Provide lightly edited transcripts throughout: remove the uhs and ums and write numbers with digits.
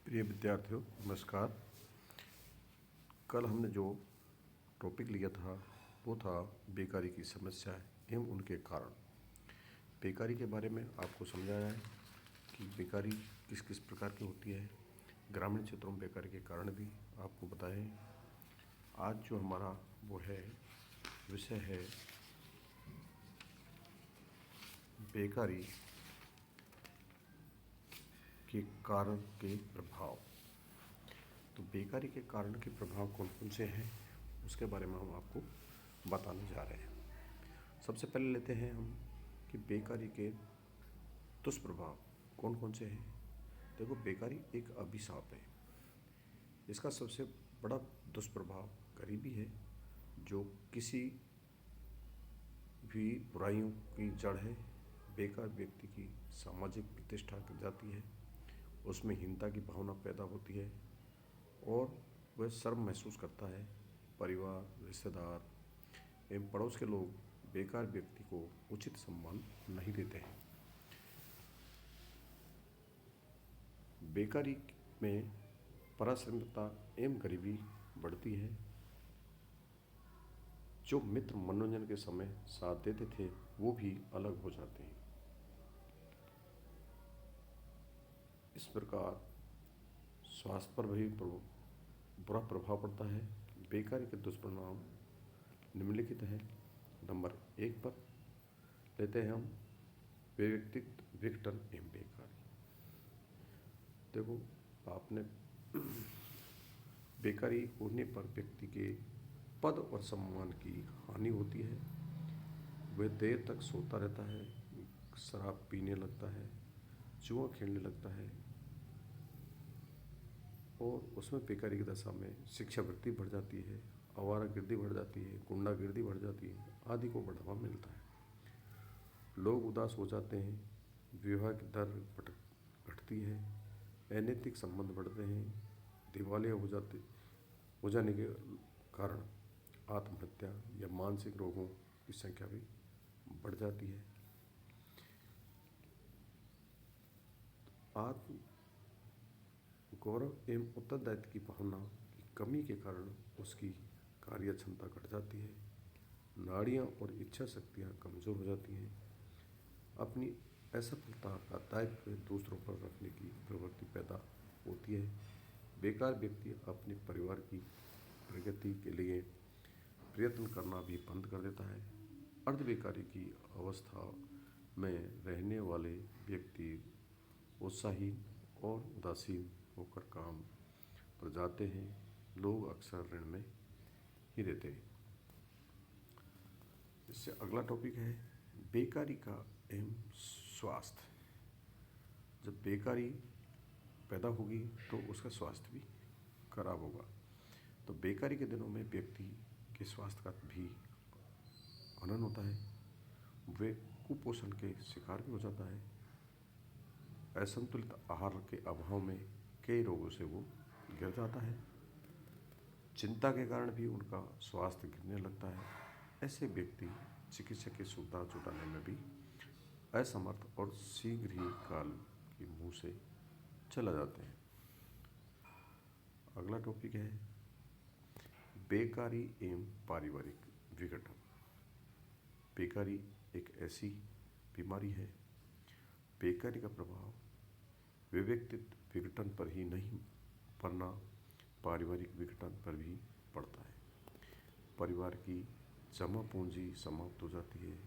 प्रिय विद्यार्थियों, नमस्कार। कल हमने जो टॉपिक लिया था वो था बेकारी की समस्या एवं उनके कारण। बेकारी के बारे में आपको समझाया है कि बेकारी किस किस प्रकार की होती है। ग्रामीण क्षेत्रों में बेकारी के कारण भी आपको बताएं। आज जो हमारा वो है विषय है बेकारी के कारण के प्रभाव। तो बेकारी के कारण के प्रभाव कौन कौन से हैं उसके बारे में हम आपको बताने जा रहे हैं। सबसे पहले लेते हैं हम कि बेकारी के दुष्प्रभाव कौन कौन से हैं। देखो, बेकारी एक अभिशाप है। इसका सबसे बड़ा दुष्प्रभाव गरीबी है, जो किसी भी बुराइयों की जड़ है। बेकार व्यक्ति की सामाजिक प्रतिष्ठा गिर जाती है, उसमें हीनता की भावना पैदा होती है और वह शर्म महसूस करता है। परिवार, रिश्तेदार एवं पड़ोस के लोग बेकार व्यक्ति को उचित सम्मान नहीं देते हैं। बेकारी में पराश्रमिकता एवं गरीबी बढ़ती है। जो मित्र मनोरंजन के समय साथ देते थे वो भी अलग हो जाते हैं। इस प्रकार स्वास्थ्य पर भी बुरा प्रभाव पड़ता है। बेकारी के दुष्परिणाम निम्नलिखित है। नंबर 1 पर लेते हैं हम व्यक्तित्व विघटन एवं बेकारी। देखो, आपने बेकारी होने पर व्यक्ति के पद और सम्मान की हानि होती है। वह देर तक सोता रहता है, शराब पीने लगता है, जुआ खेलने लगता है और उसमें बेकारी की दशा में शिक्षावृत्ति बढ़ जाती है, आवारागर्दी बढ़ जाती है, गुंडागर्दी बढ़ जाती है आदि को बढ़ावा मिलता है। लोग उदास हो जाते हैं, विवाह की दर घटती है, अनैतिक संबंध बढ़ते हैं, दिवालिया हो जाने के कारण आत्महत्या या मानसिक रोगों की संख्या भी बढ़ जाती है। आत्म गौरव एवं उत्तरदायित्व की भावना की कमी के कारण उसकी कार्य क्षमता घट जाती है। नाड़ियाँ और इच्छा शक्तियाँ कमज़ोर हो जाती हैं। अपनी असफलता का दायित्व दूसरों पर रखने की प्रवृत्ति पैदा होती है। बेकार व्यक्ति अपने परिवार की प्रगति के लिए प्रयत्न करना भी बंद कर देता है। अर्धबेकारी की अवस्था में रहने वाले व्यक्ति उत्साहीन और उदासीन होकर काम पर जाते हैं। लोग अक्सर ऋण में ही रहते हैं। इससे अगला टॉपिक है बेकारी का एवं स्वास्थ्य। जब बेकारी पैदा होगी तो उसका स्वास्थ्य भी खराब होगा। तो बेकारी के दिनों में व्यक्ति के स्वास्थ्य का भी हनन होता है। वे कुपोषण के शिकार भी हो जाता है। असंतुलित आहार के अभाव में कई रोगों से वो गिर जाता है। चिंता के कारण भी उनका स्वास्थ्य गिरने लगता है। ऐसे व्यक्ति चिकित्सक की सुविधा जुटाने में भी असमर्थ और शीघ्र ही काल के मुंह से चला जाते हैं। अगला टॉपिक है बेकारी एवं पारिवारिक विघटन। बेकारी एक ऐसी बीमारी है। बेकारी का प्रभाव व्यक्तित्व विघटन पर ही नहीं पड़ना, पारिवारिक विघटन पर भी पड़ता है। परिवार की जमा पूंजी समाप्त हो जाती है।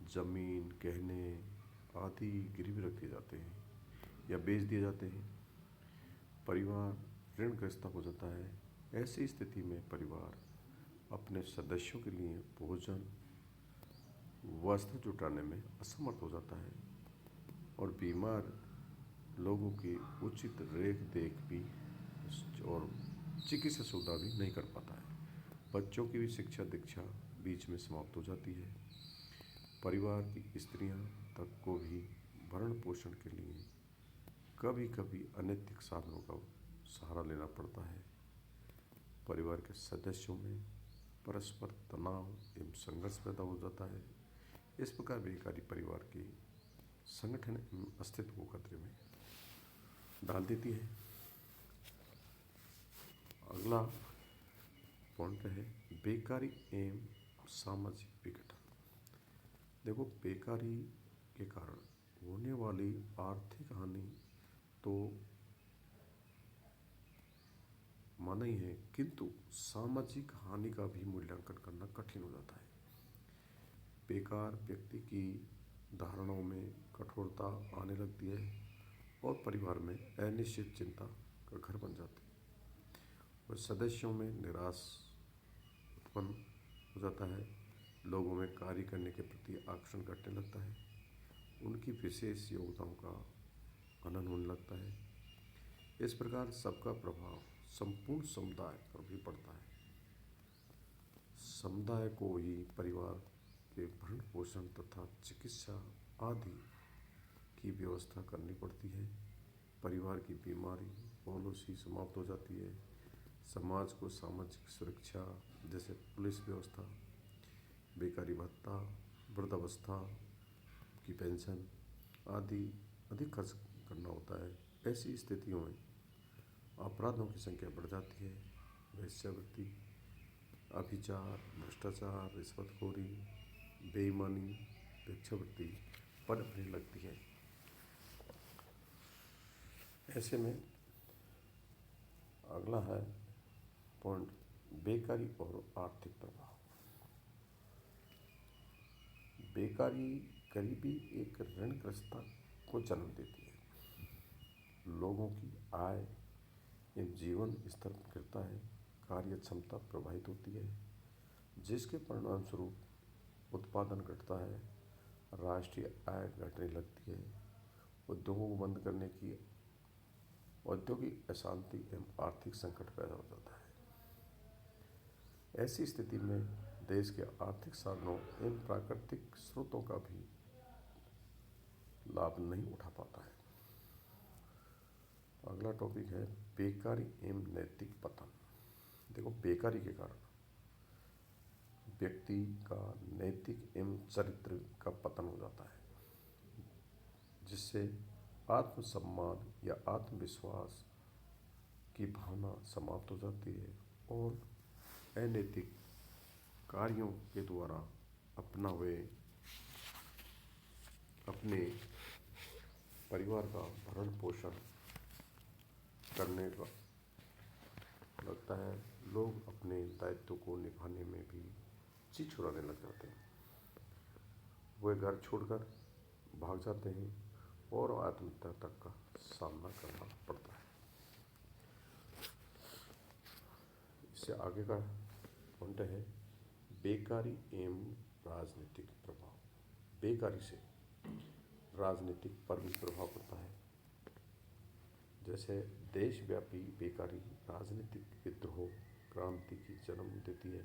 जमीन, गहने आदि गिरवी रख दिए जाते हैं या बेच दिए जाते हैं। परिवार ऋणग्रस्त हो जाता है। ऐसी स्थिति में परिवार अपने सदस्यों के लिए भोजन, वस्त्र जुटाने में असमर्थ हो जाता है और बीमार लोगों की उचित रेख देख भी और चिकित्सा सुविधा भी नहीं कर पाता है। बच्चों की भी शिक्षा दीक्षा बीच में समाप्त हो जाती है। परिवार की स्त्रियां तक को भी भरण पोषण के लिए कभी कभी अनैतिक साधनों का सहारा लेना पड़ता है। परिवार के सदस्यों में परस्पर तनाव एवं संघर्ष पैदा हो जाता है। इस प्रकार बेकारी परिवार के संगठन एवं अस्तित्व को खतरे में डाल देती है। अगला पॉइंट है बेकारी एवं सामाजिक विघटन। देखो, बेकारी के कारण होने वाली आर्थिक हानि तो माना ही है, किंतु सामाजिक हानि का भी मूल्यांकन करना कठिन हो जाता है। बेकार व्यक्ति की धारणाओं में कठोरता आने लगती है और परिवार में अनिश्चित चिंता का घर बन जाती है और सदस्यों में निराश उत्पन्न हो जाता है। लोगों में कार्य करने के प्रति आकर्षण घटने लगता है, उनकी विशेष योग्यताओं का हनन होने लगता है। इस प्रकार सबका प्रभाव संपूर्ण समुदाय पर भी पड़ता है। समुदाय को ही परिवार के भरण पोषण तथा चिकित्सा आदि की व्यवस्था करनी पड़ती है। परिवार की बीमारी पॉलिसी समाप्त हो जाती है। समाज को सामाजिक सुरक्षा जैसे पुलिस व्यवस्था, बेकारी भत्ता, वृद्धावस्था की पेंशन आदि अधिक खर्च करना होता है। ऐसी स्थितियों में अपराधों की संख्या बढ़ जाती है। वेश्यावृत्ति, अभिचार, भ्रष्टाचार, रिश्वतखोरी, बेईमानी, भिक्षावृत्ति पनपने लगती है। ऐसे में अगला है पॉइंट बेकारी और आर्थिक प्रभाव। बेकारी गरीबी एक ऋणग्रस्तता को जन्म देती है। लोगों की आय एवं जीवन स्तर गिरता है, कार्य क्षमता प्रभावित होती है, जिसके परिणाम स्वरूप उत्पादन घटता है, राष्ट्रीय आय घटने लगती है, उद्योगों को बंद करने की औद्योगिक अशांति एवं आर्थिक संकट पैदा हो जाता है। ऐसी स्थिति में देश के आर्थिक साधनों एवं प्राकृतिक स्रोतों का भी लाभ नहीं उठा पाता है। अगला टॉपिक है बेकारी एवं नैतिक पतन। देखो, बेकारी के कारण व्यक्ति का नैतिक एवं चरित्र का पतन हो जाता है, जिससे आत्मसम्मान या आत्मविश्वास की भावना समाप्त हो जाती है और अनैतिक कार्यों के द्वारा अपने परिवार का भरण पोषण करने का लगता है। लोग अपने दायित्व को निभाने में भी जी छुड़ाने लग जाते हैं। वे घर छोड़कर भाग जाते हैं और आत्महत्या तक का सामना करना पड़ता है। इससे आगे का पॉइंट है बेकारी एवं राजनीतिक प्रभाव। बेकारी से राजनीतिक पर भी प्रभाव पड़ता है। जैसे देशव्यापी बेकारी राजनीतिक विद्रोह, क्रांति की जन्म देती है।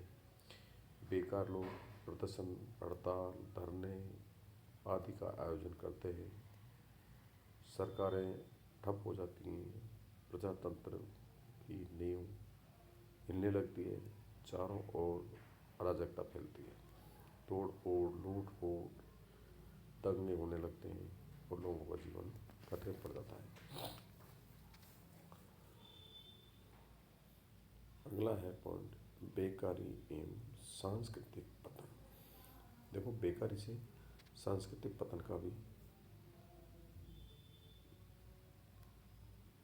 बेकार लोग प्रदर्शन, हड़ताल, धरने आदि का आयोजन करते हैं। सरकारें ठप हो जाती हैं, प्रजातंत्र की नींव हिलने लगती है, चारों ओर अराजकता फैलती है, तोड़ फोड़, लूट फूट, दंगे होने लगते हैं और लोगों का जीवन कठिन पड़ जाता है। अगला है पॉइंट बेकारी एवं सांस्कृतिक पतन। देखो, बेकारी से सांस्कृतिक पतन का भी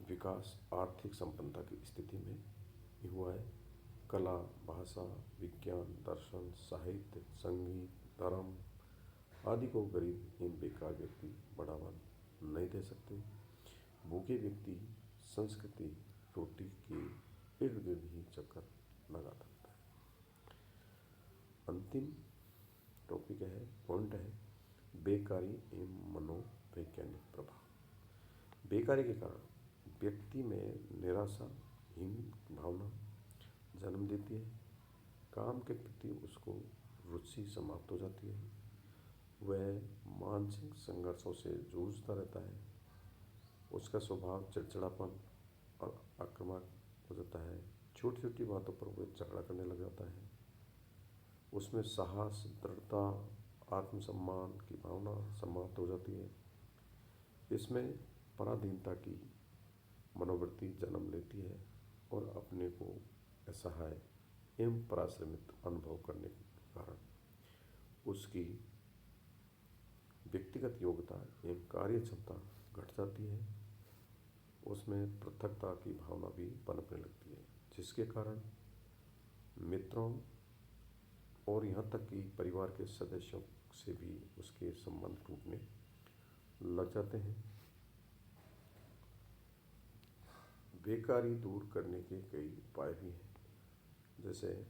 विकास आर्थिक संपन्नता की स्थिति में ही हुआ है। कला, भाषा, विज्ञान, दर्शन, साहित्य, संगीत, धर्म आदि को गरीब एवं बेकार व्यक्ति बढ़ावा नहीं दे सकते। भूखे व्यक्ति संस्कृति रोटी के इर्द गिर्द ही चक्कर लगा सकता है। अंतिम टॉपिक है, पॉइंट है बेकारी एवं मनोवैज्ञानिक प्रभाव। बेकारी के कारण व्यक्ति में निराशाहीन भावना जन्म देती है। काम के प्रति उसको रुचि समाप्त हो जाती है। वह मानसिक संघर्षों से जूझता रहता है। उसका स्वभाव चिड़चिड़ापन और आक्रामक हो जाता है। छोटी छोटी बातों पर वह झगड़ा करने लग जाता है। उसमें साहस, दृढ़ता, आत्मसम्मान की भावना समाप्त हो जाती है। इसमें पराधीनता की मनोवृत्ति जन्म लेती है और अपने को असहाय एवं पराश्रमित अनुभव करने के कारण उसकी व्यक्तिगत योग्यता एवं कार्य क्षमता घट जाती है। उसमें पृथकता की भावना भी पनपने लगती है, जिसके कारण मित्रों और यहाँ तक कि परिवार के सदस्यों से भी उसके संबंध टूटने लग जाते हैं। बेकारी दूर करने के कई उपाय भी हैं। जैसे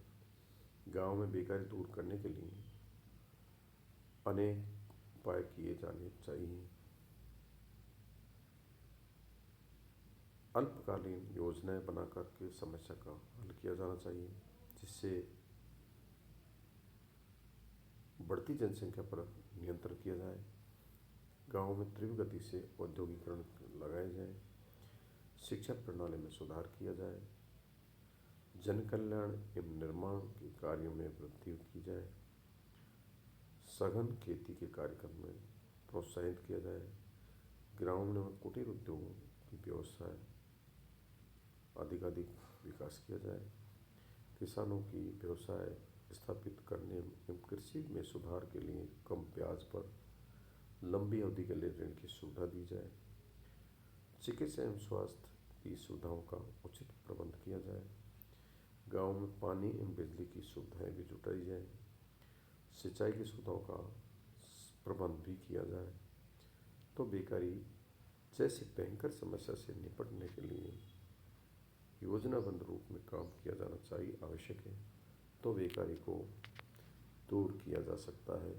गांव में बेकारी दूर करने के लिए अनेक उपाय किए जाने चाहिए। अल्पकालीन योजनाएं बनाकर के समस्या का हल किया जाना चाहिए, जिससे बढ़ती जनसंख्या पर नियंत्रण किया जाए। गांव में तीव्र गति से औद्योगिकरण लगाए जाए, शिक्षा प्रणाली में सुधार किया जाए, जन कल्याण एवं निर्माण के कार्यों में वृद्धि की जाए, सघन खेती के कार्यक्रम में प्रोत्साहित किया जाए, ग्रामीण और कुटीर उद्योगों की व्यवसाय अधिकाधिक विकास किया जाए, किसानों की व्यवसाय स्थापित करने एवं कृषि में सुधार के लिए कम ब्याज पर लंबी अवधि के लिए ऋण की सुविधा दी जाए, चिकित्सा एवं स्वास्थ्य की सुविधाओं का उचित प्रबंध किया जाए, गांव में पानी एवं बिजली की सुविधाएं भी जुटाई जाए, सिंचाई की सुविधाओं का प्रबंध भी किया जाए। तो बेकारी जैसी भयंकर समस्या से निपटने के लिए योजनाबद्ध रूप में काम किया जाना चाहिए, आवश्यक है। तो बेकारी को दूर किया जा सकता है।